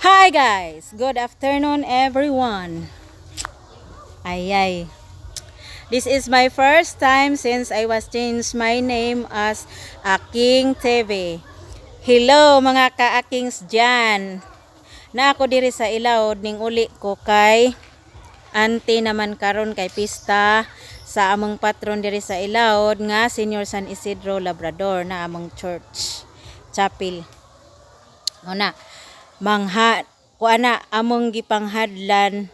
Hi guys, good afternoon everyone. Ay. This is my first time since I was changed my name as Aking TV. Hello mga ka-akings dyan. Na ako diri sa Ilaod ning uli ko kay auntie naman karon kay pista sa among patron diri sa Ilaod nga Senior San Isidro Labrador na among church chapel. Una, mangha kuana among gipanghadlan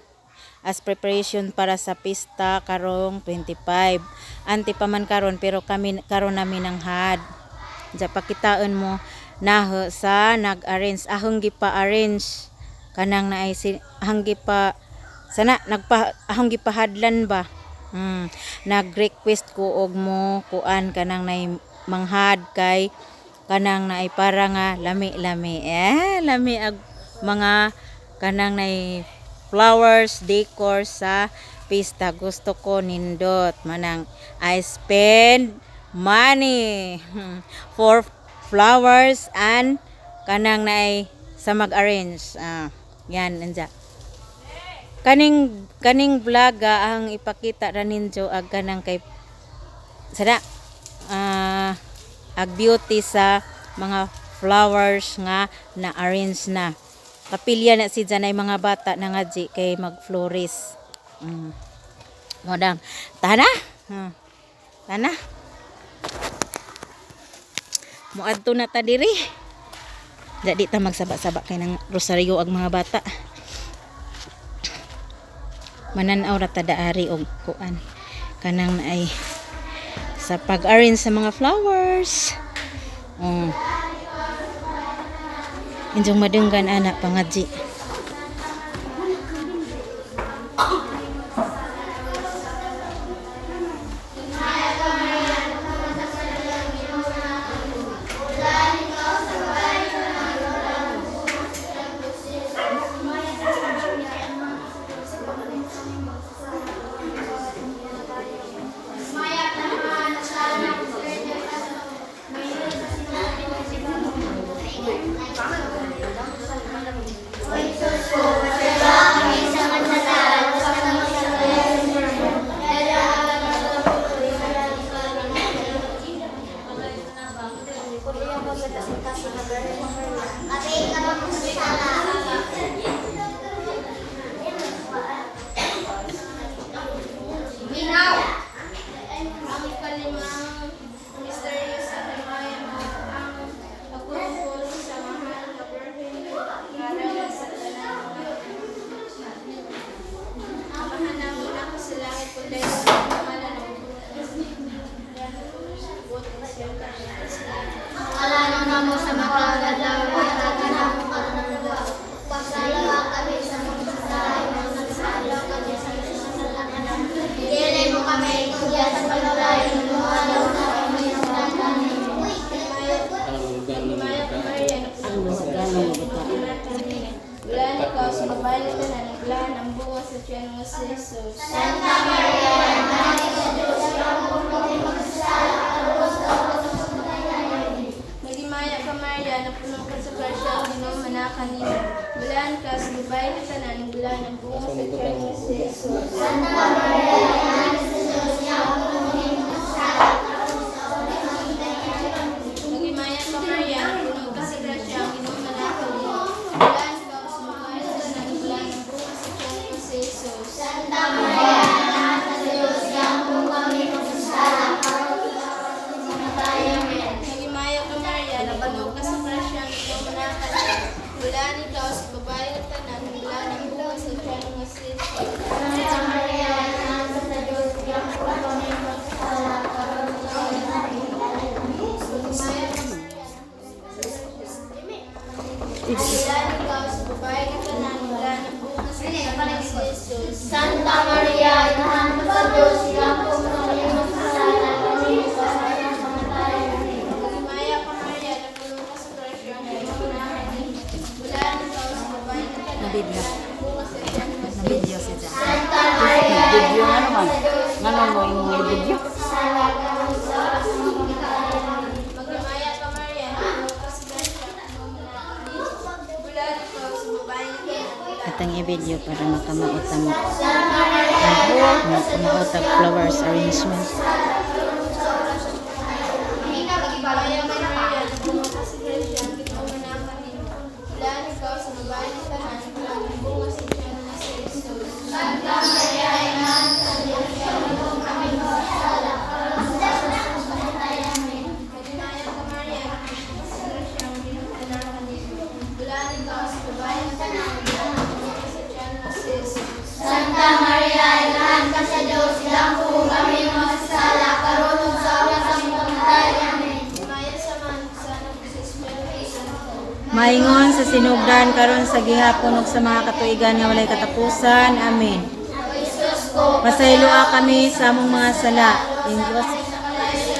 as preparation para sa pista karong 25. Anti pa man karon pero kami karon namin ang had. Ja pakitaon mo naho sa nag-arrange ahong gipa-arrange kanang naay ahong gipa sana ahong gipahadlan ba. Nag-request ko og mo kuan kanang nay manghad kay kanang naay para nga lami-lami lami ag mga kanang nay flowers decor sa pista. Gusto ko nindot manang I spend money for flowers and kanang naay sa mag-arrange yan nanja kaning vlog ang ipakita ra ninyo ag kanang kay sada ag beauty sa mga flowers nga na-arrange na. Kapilya na si Janay mga bata na nga di kay mag-florist. Modang. Tana? Tana? Muadto na ta diri. Jadi ta magsaba-saba kay ng rosaryo ag mga bata. Mananaw ra ta daari og kuan. Kanang ay sa pag-arrange sa mga flowers. Injong madenggan anak pangaji. Bulan ikaw sa babae ka na naglaan ang bunga sa tiyan mo si Jesus. Santa Maria, Nanay sa Diyos, Magimaya ka Maria, napuno ka sa grasya, Ginoo manakan niyo. Bulan ka sa babae ka na naglaan ang bunga sa tiyan mo si Jesus. Santa Maria, Nanay sa Diyos, Magimaya ka Maria, napuno ka sa grasya, Ginoo manakan niyo. Bulan Santa Maria, Anak sa Diyos, yampung kami magsasala, karon sa kamatayan. Nagimaya ka Maria, napuno ka sa grasya, Ginoo manakan niyo. Bulan ikaw sa babae at tanan, bulan ang bunga sa tiyan mo si Jesus. Santa Maria, Anak sa Diyos, yampung kami magsasala, karon sa kamatayan. Bulan ikaw sa babae at tanan, bulan ang bunga sa tiyan mo si Jesus. Santa Maria, Anak sa Diyos, yampung kami magsasala, karon sa kamatayan. Nagimaya ka Maria, napuno ka sa grasya, Ginoo manakan niyo. Bulan ikaw sa babae at tanan, Nabidyo. bulan ang bunga sa tiyan mo si Nabidyo Jesus. si Jan. Santa Maria, Video nga naman. Nga naman yung video. Magimaya ka Maria, napuno ka sa grasya, Ginoo manakan niyo. Bulan ikaw sa babae kitang i-video para makamaot ang makamaot ang flowers arrangement. Santa Maria, inahan ka sa Diyos, ilang po kami masasala, karon ug sa oras sa pagkamatay. Amen. Maya sa man sa Espiritu Santo. Maingon sa sinugdan karon sa gihapon ug sa mga katuigan nga walay katapusan. Amen. Pasayloa kami sa among mga sala.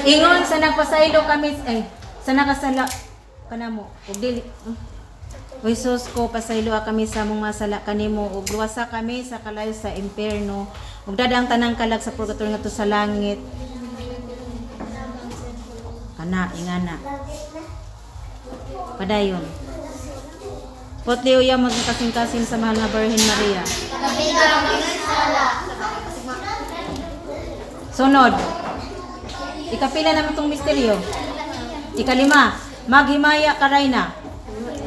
Ingon sa nagpasaylo kami sa nakasala kanamo ug dili. O Jesus ko, pasayloa kami sa among mga sala kanimo ug luwasa kami sa kalayo sa impierno ug dadang tanang kalag sa purgatorio ngadto sa langit. Kana ingana. Padayon. Potli uya mo kasing-kasing sa mahal na Birhen Maria. Sunod. Ikapila naman itong misteryo. Ikalima. Maghimaya ka Rayna.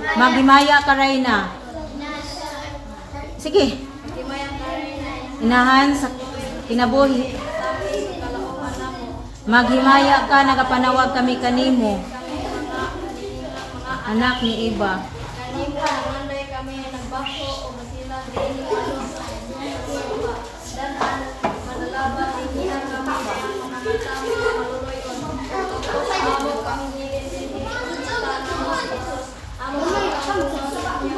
Maghimaya ka Rayna. Sige. Inahan sa kinabuhi. Maghimaya ka, nagapanawag kami kanimo. Anak ni Iba. Kanimo nanganday kami nagbako o masila dili ano dan manalabat inihan kami mga matamo maluloyon. Amo kami nilin sa Jesus. Amo kami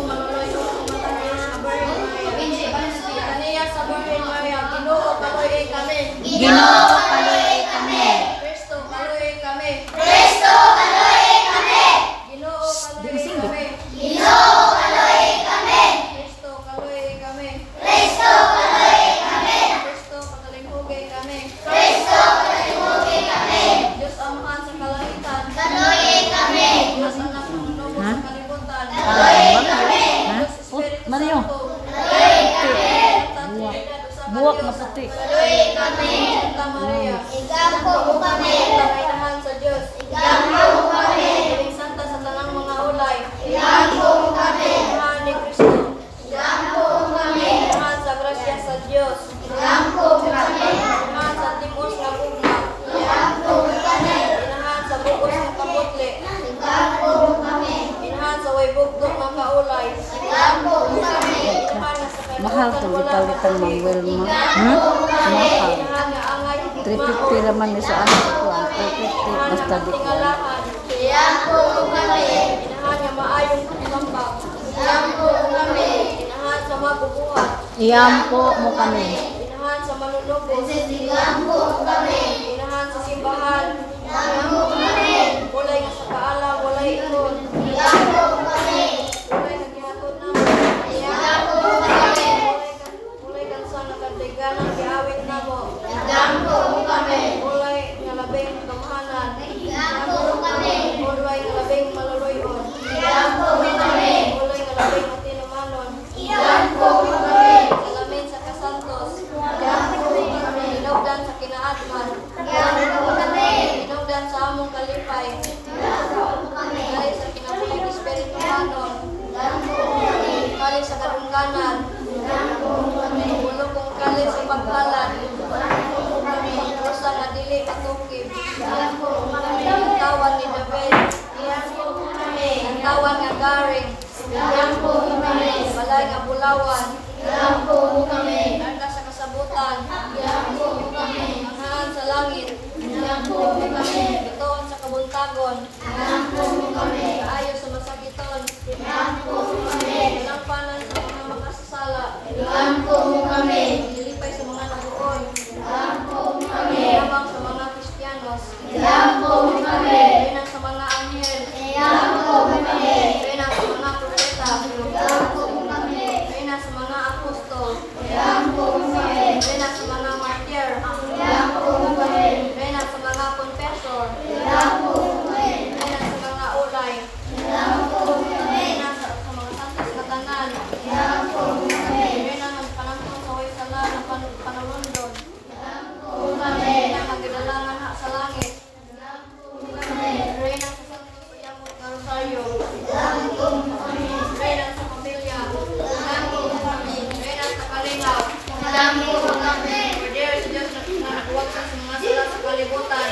maluloyon matanya sa Birhen Maria. Kaniya sa Birhen Maria, Ginoo kaloy kami. Ginoo kaloy kami. Kristo kaloy kami. Mario. Buwak na puti. Santa Maria, igampo mo kami. Panginoon sa Diyos, igampo mo kami. Iling santa sa tanang mga ulay, igampo mo kami. Inahan ni Kristo, igampo mo kami. Inahan sa grasya sa Diyos, igampo mo kami. Inahan sa timos na bugna, igampo mo kami. Inahan sa bukos na kaputli, igampo mo kami. Inahan sa way bugdok ng kaulay, igampo mo kami. Inahan na sa Mahal to ipalitan ng Wilma. Mahal. 350 naman ni sa anak ko. 350 basta di ko. Iampo mo kami. Inahan nga maayong kambak. Iampo mo kami. Inahan sa mabubuhat. Iampo mo kami. Inahan sa manunubos. Iampo mo kami. Inahan sa simbahan. Iampo mo kami. Walay nga sa kaalam, walay ikon. Iampo mo kami. Walay nga gihatod namin. Iampo mo kami. Walay kang sa nakadeganan, giawit na mo. Iampo mo kami. Walay nga labing kamahanan. Iampo mo kami. Walay nga labing maluluyon. Iampo mo kami. Walay nga labing matinumanon. Iampo mo kami. Salamin sa kasantos. Iampo mo kami. Inugdan sa kinaatman. Iampo mo kami. Inugdan sa among kalipay. Iampo mo kami. Kali sa kinabuling Espiritu Santo. Iampo mo kami. Kali sa kadungganan. Iampo mo kami. Ulo kong kali sa pagkalan. Iampo mo kami. Rosa nga dili katukib. Iampo mo kami. Ang tawan ni David. Iampo mo kami. Ang tawan nga garing. Iampo mo kami. Balay nga bulawan. Iampo mo kami. Arka sa kasabutan. Iampo mo kami. Anghaan sa langit. Iampo mo kami. Bitoon sa kabuntagon. Iampo mo kami. Kaayo sa masakiton. Iampo mo kami. Kalampanan sa mga makasasala. Iampo mo kami. Dilipay sa mga nabuon. Iampo mo kami. Habang sa mga Kristiyanos. Iampo mo kami. Renang sa mga anghel. Iampo mo kami. Renang sa mga propeta. Iampo mo kami. Renang sa mga apostol. Iampo mo kami. Renang sa mga martir. Iampo mo kami. Renang sa mga confessor. Iampo mo kami. Renang sa mga ulay. panulundon. Reyna magdalangan ha sa langit. Reyna sa santos uyamot nga rosaryo. Reyna sa kapilya. Reyna sa kalingaw. Order sa Diyos na nakuwag sa mga sila sa kalibutan.